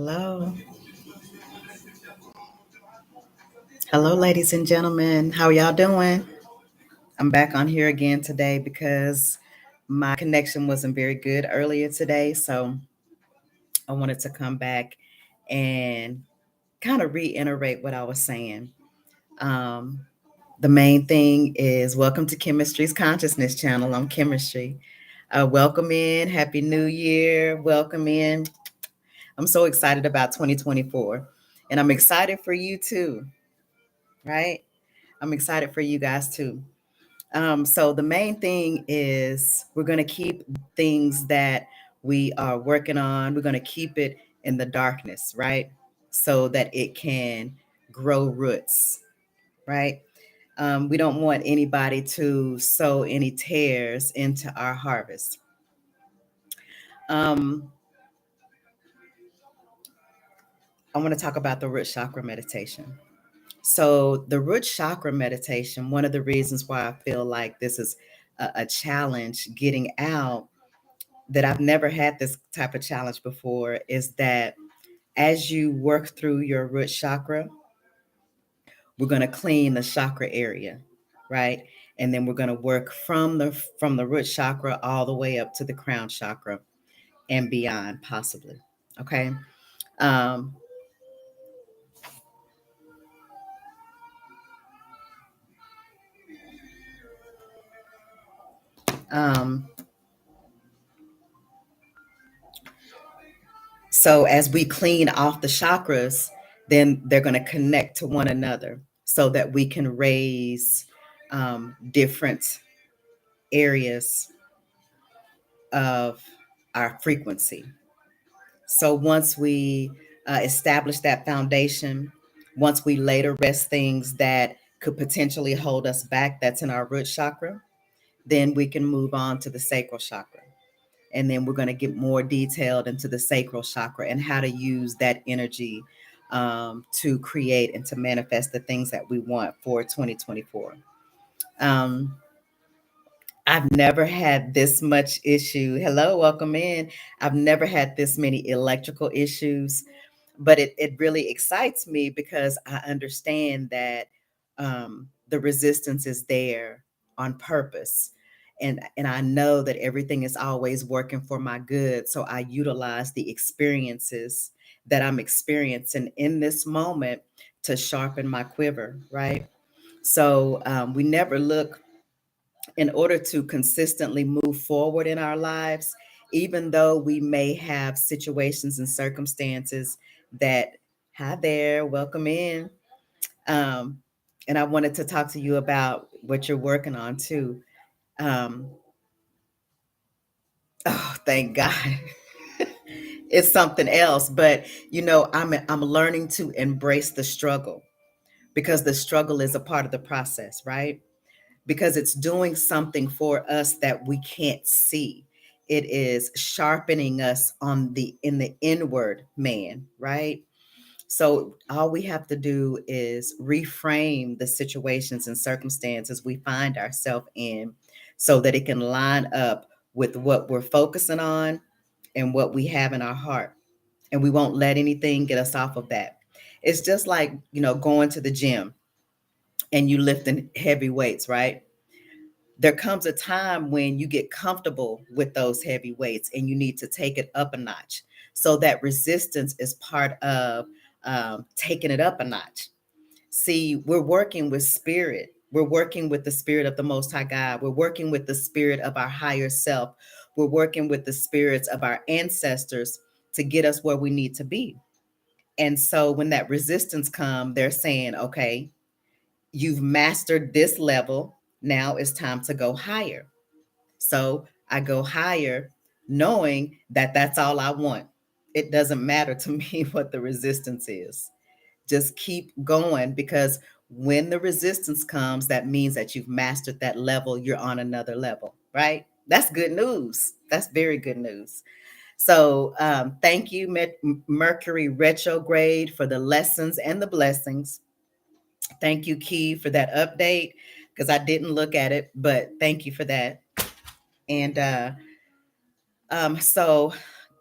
Hello. Hello, ladies and gentlemen. How are y'all doing? I'm back on here again today because my connection wasn't very good earlier today. So I wanted to come back and kind of reiterate what I was saying. Um, the main thing is welcome to Chemistry's Consciousness channel. I'm Chemistry. Welcome in. Happy New Year. Welcome in. I'm so excited about 2024. And I'm excited for you too, right? I'm excited for you guys too. So the main thing is we're going to keep things that we are working on. We're going to keep it in the darkness, right? So that it can grow roots, right? We don't want anybody to sow any tares into our harvest. Um, I want to talk about the root chakra meditation. So, the root chakra meditation, one of the reasons why I feel like this is a challenge getting out, that I've never had this type of challenge before, is that as you work through your root chakra, we're going to clean the chakra area, right? And then we're going to work from the root chakra all the way up to the crown chakra and beyond, possibly. Okay. Um, um, So as we clean off the chakras, then they're going to connect to one another so that we can raise different areas of our frequency. So once we establish that foundation, once we later rest things that could potentially hold us back, that's in our root chakra, then we can move on to the sacral chakra. And then we're going to get more detailed into the sacral chakra and how to use that energy to create and to manifest the things that we want for 2024. Um, I've never had this much issue. Hello, welcome in. I've never had this many electrical issues, but it really excites me because I understand that the resistance is there on purpose. And I know that everything is always working for my good. So I utilize the experiences that I'm experiencing in this moment to sharpen my quiver, right? So we never look, in order to consistently move forward in our lives, even though we may have situations and circumstances that, hi there, welcome in. Um, and I wanted to talk to you about what you're working on too. Um, oh, thank God. It's something else, but I'm learning to embrace the struggle because the struggle is a part of the process, right? Because it's doing something for us that we can't see. It is sharpening us in the inward man, right? So all we have to do is reframe the situations and circumstances we find ourselves in so that it can line up with what we're focusing on and what we have in our heart. And we won't let anything get us off of that. It's just like, going to the gym and you lifting heavy weights, right? There comes a time when you get comfortable with those heavy weights and you need to take it up a notch. So that resistance is part of taking it up a notch. See, we're working with spirit. We're working with the spirit of the Most High God. We're working with the spirit of our higher self. We're working with the spirits of our ancestors to get us where we need to be. And so when that resistance comes, they're saying, okay, you've mastered this level. Now it's time to go higher. So I go higher knowing that that's all I want. It doesn't matter to me what the resistance is. Just keep going, because when the resistance comes, that means that you've mastered that level. You're on another level, right? That's good news. That's very good news. So thank you, Mercury retrograde, for the lessons and the blessings. Thank you, Key, for that update, because I didn't look at it, but thank you for that. And so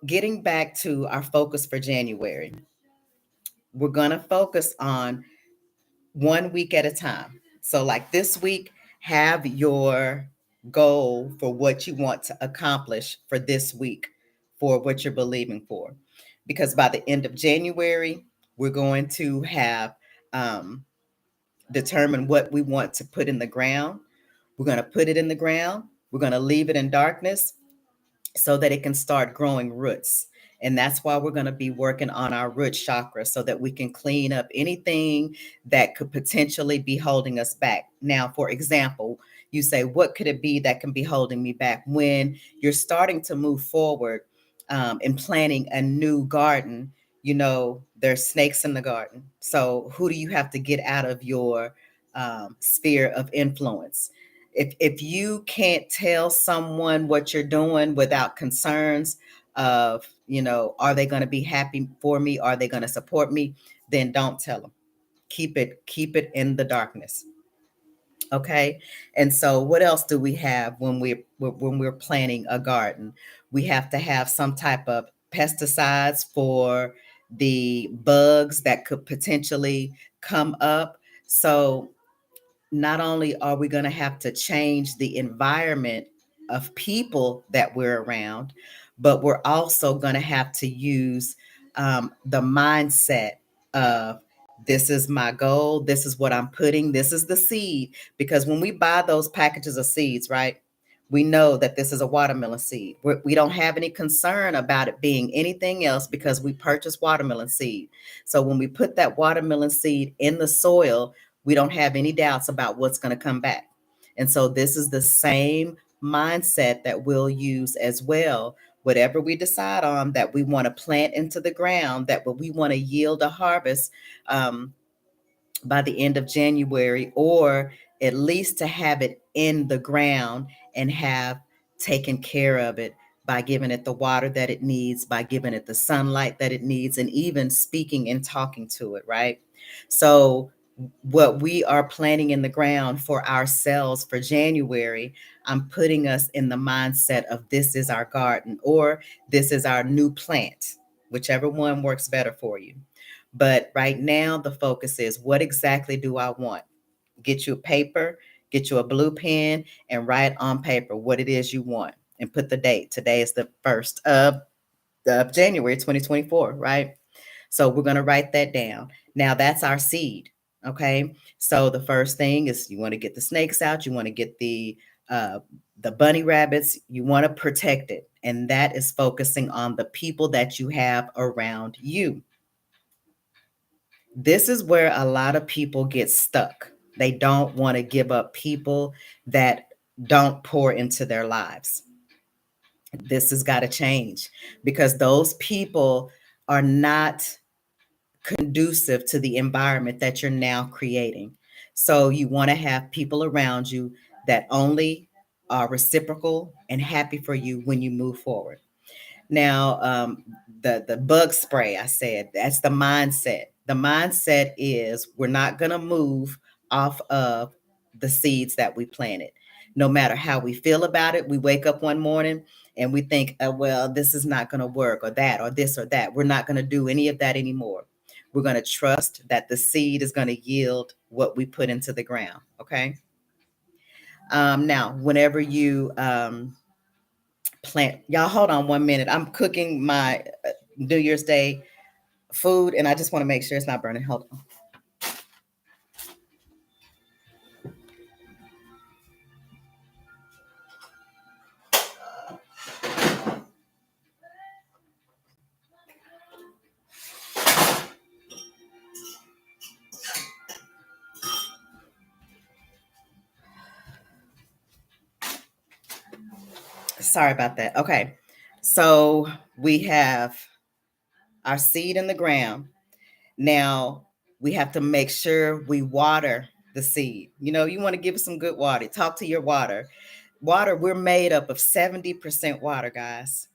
getting back to our focus for January, we're going to focus on 1 week at a time. So, like this week, have your goal for what you want to accomplish for this week, for what you're believing for. Because by the end of January, we're going to have um, determined what we want to put in the ground. We're going to put it in the ground, we're going to leave it in darkness so that it can start growing roots. And that's why we're going to be working on our root chakra so that we can clean up anything that could potentially be holding us back. Now, for example, you say, what could it be that can be holding me back? When you're starting to move forward in planting a new garden, there's snakes in the garden. So, who do you have to get out of your sphere of influence? If you can't tell someone what you're doing without concerns of, are they going to be happy for me? Are they going to support me? Then don't tell them. Keep it in the darkness. Okay. And so what else do we have when we're planting a garden? We have to have some type of pesticides for the bugs that could potentially come up. So not only are we going to have to change the environment of people that we're around, but we're also going to have to use the mindset of, this is my goal, this is what I'm putting, this is the seed. Because when we buy those packages of seeds, right, we know that this is a watermelon seed. We don't have any concern about it being anything else because we purchased watermelon seed. So when we put that watermelon seed in the soil, we don't have any doubts about what's going to come back. And so this is the same mindset that we'll use as well. Whatever we decide on that we want to plant into the ground, that we want to yield a harvest um, by the end of January, or at least to have it in the ground and have taken care of it by giving it the water that it needs, by giving it the sunlight that it needs, and even speaking and talking to it, right? So, what we are planting in the ground for ourselves for January, I'm putting us in the mindset of, this is our garden, or this is our new plant, whichever one works better for you. But right now, the focus is, what exactly do I want? Get you a paper, get you a blue pen, and write on paper what it is you want and put the date. Today is the 1st of January 2024, right? So we're going to write that down. Now, that's our seed. Okay. So the first thing is, you want to get the snakes out, you want to get the bunny rabbits, you want to protect it. And that is focusing on the people that you have around you. This is where a lot of people get stuck. They don't want to give up people that don't pour into their lives. This has got to change, because those people are not conducive to the environment that you're now creating. So you want to have people around you that only are reciprocal and happy for you when you move forward. Now, the bug spray, I said, that's the mindset. The mindset is, we're not going to move off of the seeds that we planted. No matter how we feel about it, we wake up one morning and we think, well, this is not going to work, or that, or this, or that. We're not going to do any of that anymore. We're going to trust that the seed is going to yield what we put into the ground. Okay. Now, whenever you plant, y'all hold on 1 minute. I'm cooking my New Year's Day food, and I just want to make sure it's not burning. Hold on. Sorry about that. Okay. So we have our seed in the ground. Now we have to make sure we water the seed. You want to give it some good water. Talk to your water. Water, we're made up of 70% water, guys.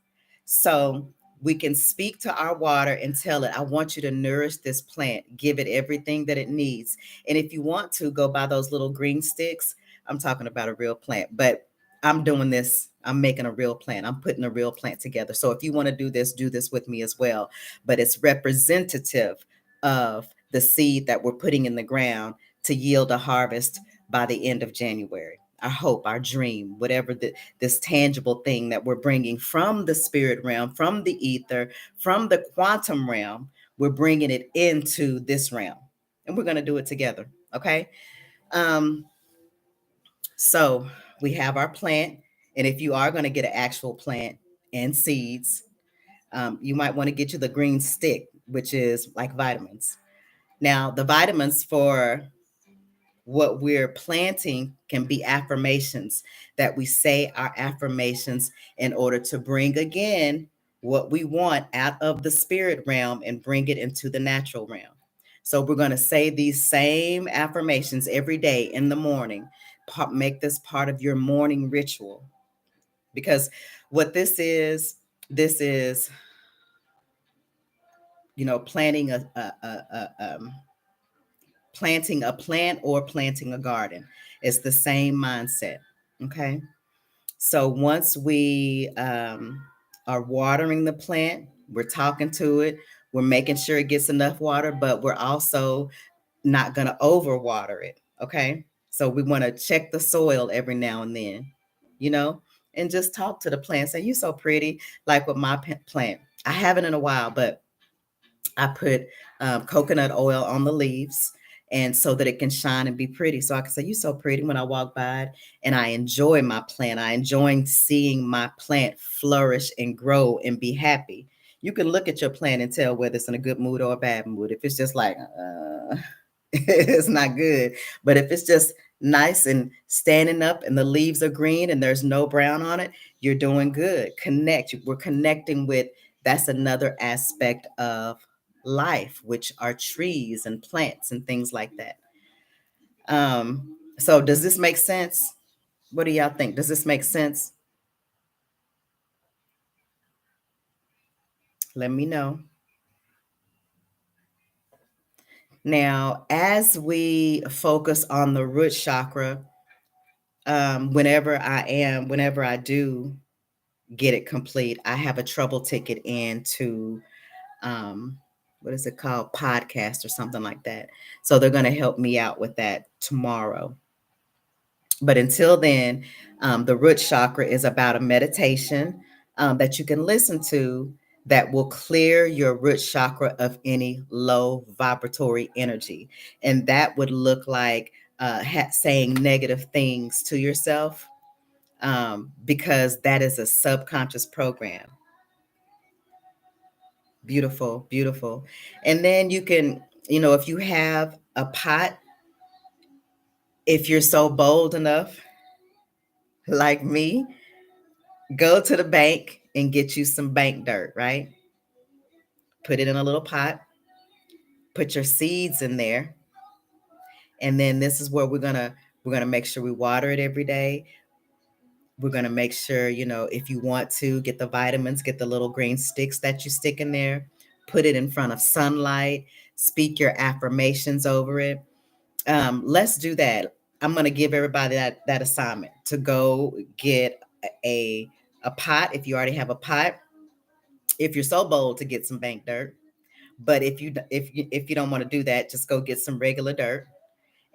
So we can speak to our water and tell it, I want you to nourish this plant, give it everything that it needs. And if you want to, go buy those little green sticks. I'm talking about a real plant, but I'm doing this. I'm making a real plan. I'm putting a real plant together. So if you want to do this with me as well. But it's representative of the seed that we're putting in the ground to yield a harvest by the end of January. Our hope, our dream, whatever this tangible thing that we're bringing from the spirit realm, from the ether, from the quantum realm, we're bringing it into this realm. And we're going to do it together. Okay. Um, so we have our plant. And if you are going to get an actual plant and seeds, you might want to get you the green stick, which is like vitamins. Now, the vitamins for what we're planting can be affirmations that we say our affirmations in order to bring again what we want out of the spirit realm and bring it into the natural realm. So we're going to say these same affirmations every day in the morning. Make this part of your morning ritual, because what this is, planting planting a plant or planting a garden. It's the same mindset. Okay. So once we are watering the plant, we're talking to it, we're making sure it gets enough water, but we're also not going to overwater it. Okay. So we want to check the soil every now and then, you know, and just talk to the plant. Say, "You're so pretty." Like with my plant, I haven't in a while, but I put coconut oil on the leaves, and so that it can shine and be pretty. So I can say, "You're so pretty," when I walk by it, and I enjoy my plant. I enjoy seeing my plant flourish and grow and be happy. You can look at your plant and tell whether it's in a good mood or a bad mood. If it's just like, it's not good. But if it's just nice and standing up and the leaves are green and there's no brown on it, you're doing good. Connect. We're connecting with, that's another aspect of life, which are trees and plants and things like that. So does this make sense? What do y'all think? Does this make sense? Let me know. Now, as we focus on the root chakra, whenever I do get it complete, I have a trouble ticket into um, what is it called? Podcast or something like that. So they're going to help me out with that tomorrow. But until then, the root chakra is about a meditation that you can listen to that will clear your root chakra of any low vibratory energy. And that would look like saying negative things to yourself, because that is a subconscious program. Beautiful, beautiful. And then you can, if you have a pot, if you're so bold enough, like me, go to the bank and get you some bank dirt, right? Put it in a little pot, put your seeds in there. And then this is where we're gonna make sure we water it every day. We're gonna make sure, if you want to get the vitamins, get the little green sticks that you stick in there, put it in front of sunlight, speak your affirmations over it. Let's do that. I'm gonna give everybody that assignment to go get a a pot if you already have a pot. If you're so bold to get some bank dirt, but if you don't want to do that, just go get some regular dirt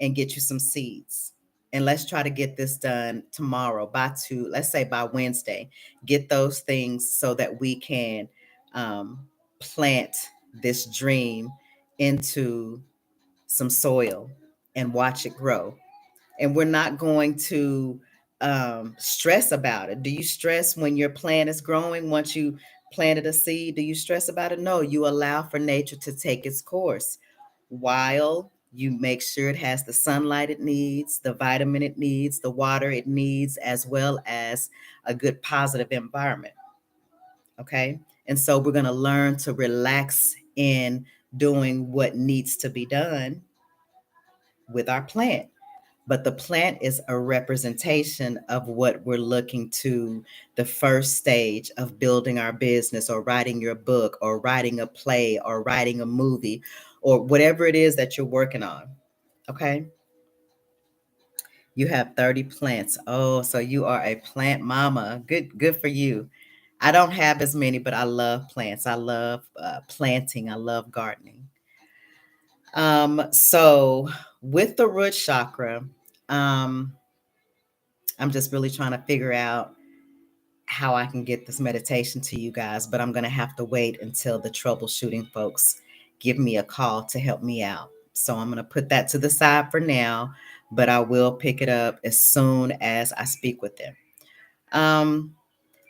and get you some seeds. And let's try to get this done tomorrow let's say by Wednesday. Get those things so that we can plant this dream into some soil and watch it grow. And we're not going to stress about it. Do you stress when your plant is growing? Once you planted a seed, do you stress about it? No, you allow for nature to take its course while you make sure it has the sunlight it needs, the vitamin it needs, the water it needs, as well as a good positive environment. Okay. And so we're going to learn to relax in doing what needs to be done with our plant. But the plant is a representation of what we're looking to, the first stage of building our business or writing your book or writing a play or writing a movie or whatever it is that you're working on. Okay. You have 30 plants. Oh, so you are a plant mama. Good for you. I don't have as many, but I love plants. I love planting. I love gardening. So with the root chakra, um, I'm just really trying to figure out how I can get this meditation to you guys, but I'm going to have to wait until the troubleshooting folks give me a call to help me out. So I'm going to put that to the side for now, but I will pick it up as soon as I speak with them. Um,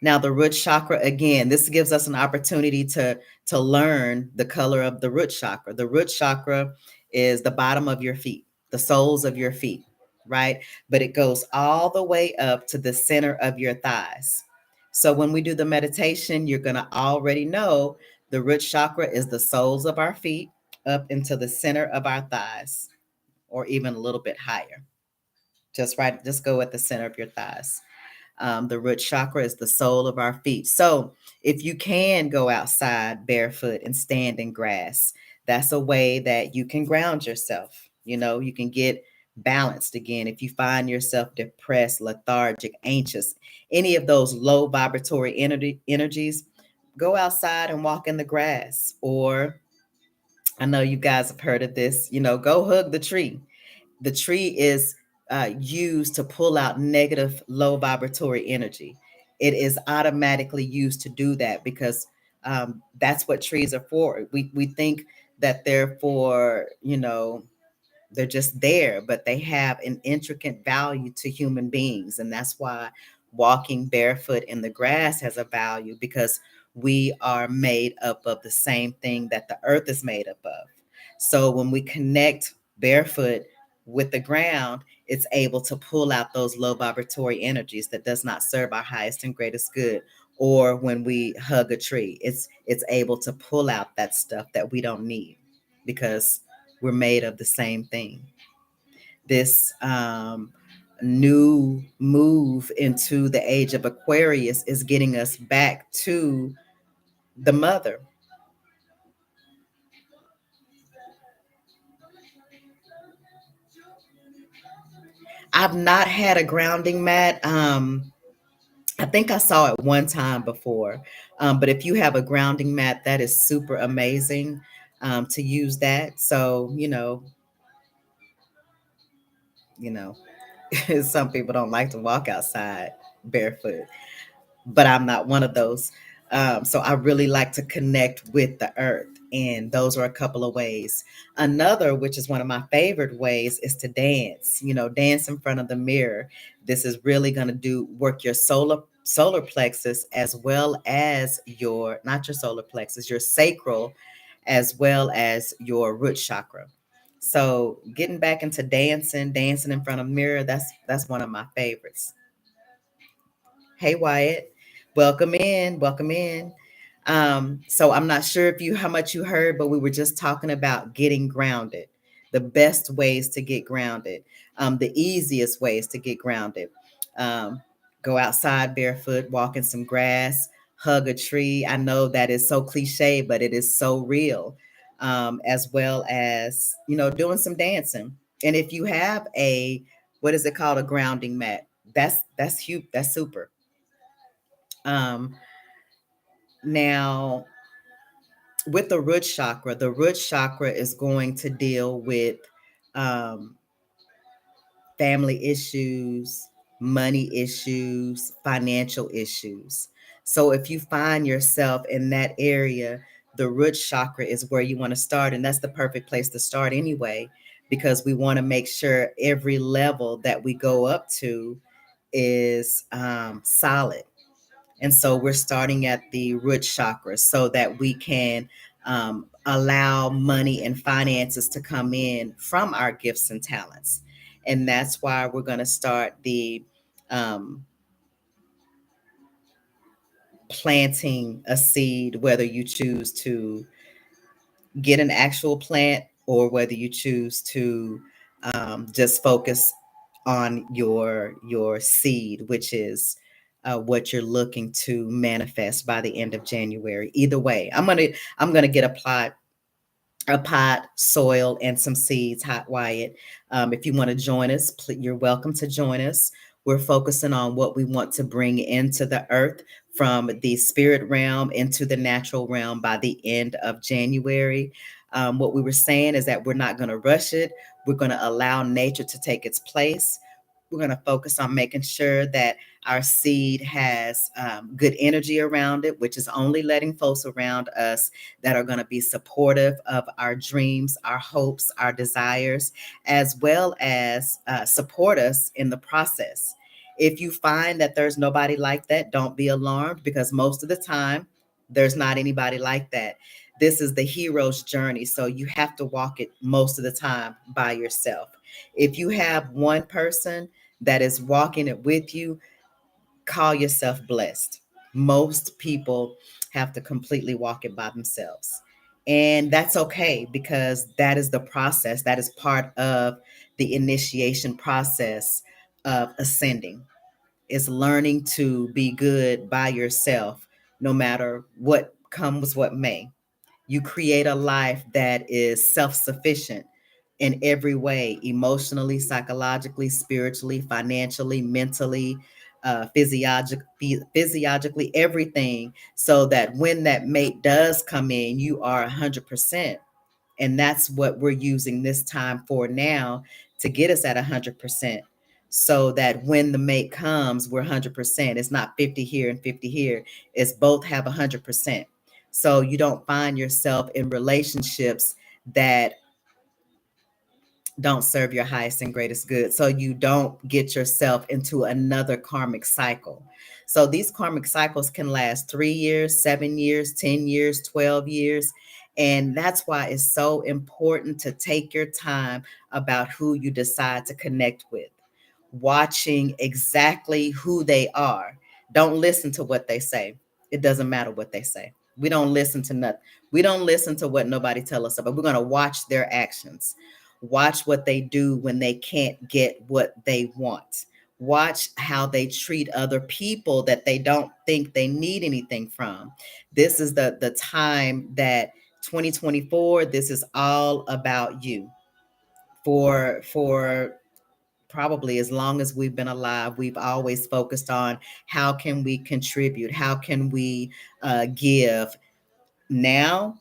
Now, the root chakra, again, this gives us an opportunity to learn the color of the root chakra. The root chakra is the bottom of your feet, the soles of your feet, right? But it goes all the way up to the center of your thighs. So when we do the meditation, you're going to already know the root chakra is the soles of our feet up into the center of our thighs, or even a little bit higher. Just go at the center of your thighs. The root chakra is the sole of our feet. So if you can go outside barefoot and stand in grass, that's a way that you can ground yourself. You can get balanced again. If you find yourself depressed, lethargic, anxious, any of those low vibratory energies, go outside and walk in the grass. Or I know you guys have heard of this, go hug the tree. The tree is used to pull out negative, low vibratory energy. It is automatically used to do that because that's what trees are for. We think that they're for, they're just there, but they have an intricate value to human beings. And that's why walking barefoot in the grass has a value, because we are made up of the same thing that the earth is made up of. So when we connect barefoot with the ground, it's able to pull out those low vibratory energies that does not serve our highest and greatest good. Or when we hug a tree, it's able to pull out that stuff that we don't need, because we're made of the same thing. This new move into the age of Aquarius is getting us back to the mother. I've not had a grounding mat. I think I saw it one time before. But if you have a grounding mat, that is super amazing to use that. So, you know, some people don't like to walk outside barefoot, but I'm not one of those. So I really like to connect with the earth. And those are a couple of ways. Another, which is one of my favorite ways, is to dance. Dance in front of the mirror. This is really going to work your solar plexus, as well as your, not your solar plexus, your sacral, as well as your root chakra. So getting back into dancing in front of the mirror, that's one of my favorites. Hey Wyatt, welcome in, welcome in. So I'm not sure if you how much you heard, but we were just talking about getting grounded, the best ways to get grounded, the easiest ways to get grounded. Um, Go outside barefoot, walk in some grass, hug a tree. I know that is so cliche, but it is so real. As well as doing some dancing. And if you have a, what is it called, a grounding mat, that's huge. That's super. Um, Now, with the root chakra is going to deal with um, family issues, money issues, financial issues. So if you find yourself in that area, the root chakra is where you want to start. And that's the perfect place to start anyway, because we want to make sure every level that we go up to is solid. And so we're starting at the root chakra so that we can allow money and finances to come in from our gifts and talents. And that's why we're going to start the um, planting a seed, whether you choose to get an actual plant or whether you choose to just focus on your seed, which is what you're looking to manifest by the end of January. Either way, I'm gonna get applied. a pot, soil, and some seeds, Hot Wyatt. If you want to join us, you're welcome to join us. We're focusing on what we want to bring into the earth from the spirit realm into the natural realm by the end of January. What we were saying is that we're not going to rush it. We're going to allow nature to take its place. We're going to focus on making sure that our seed has good energy around it, which is only letting folks around us that are going to be supportive of our dreams, our hopes, our desires, as well as support us in the process. If you find that there's nobody like that, don't be alarmed, because most of the time, there's not anybody like that. This is the hero's journey. So you have to walk it most of the time by yourself. If you have one person that is walking it with you, call yourself blessed. Most people have to completely walk it by themselves. And that's okay, because that is the process. That is part of the initiation process of ascending, is learning to be good by yourself, no matter what comes what may. You create a life that is self sufficient in every way: emotionally, psychologically, spiritually, financially, mentally, physiologically, everything, so that when that mate does come in, you are 100%. And that's what we're using this time for now, to get us at 100%. So that when the mate comes, we're 100%. It's not 50 here and 50 here. It's both have 100%. So you don't find yourself in relationships that don't serve your highest and greatest good. So you don't get yourself into another karmic cycle. So these karmic cycles can last 3 years, 7 years, 10 years, 12 years. And that's why it's so important to take your time about who you decide to connect with, watching exactly who they are. Don't listen to what they say. It doesn't matter what they say. We don't listen to nothing. We don't listen to what nobody tell us about. We're going to watch their actions. Watch what they do when they can't get what they want. Watch how they treat other people that they don't think they need anything from. This is the time that 2024, this is all about you. For probably as long as we've been alive, we've always focused on how can we contribute, how can we give. Now,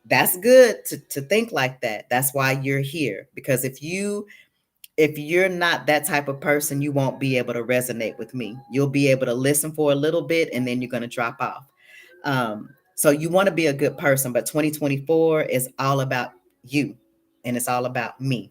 that's good to think like that. That's why you're here, because if you're not that type of person, you won't be able to resonate with me. You'll be able to listen for a little bit, and then you're going to drop off. So you want to be a good person, but 2024 is all about you, and it's all about me.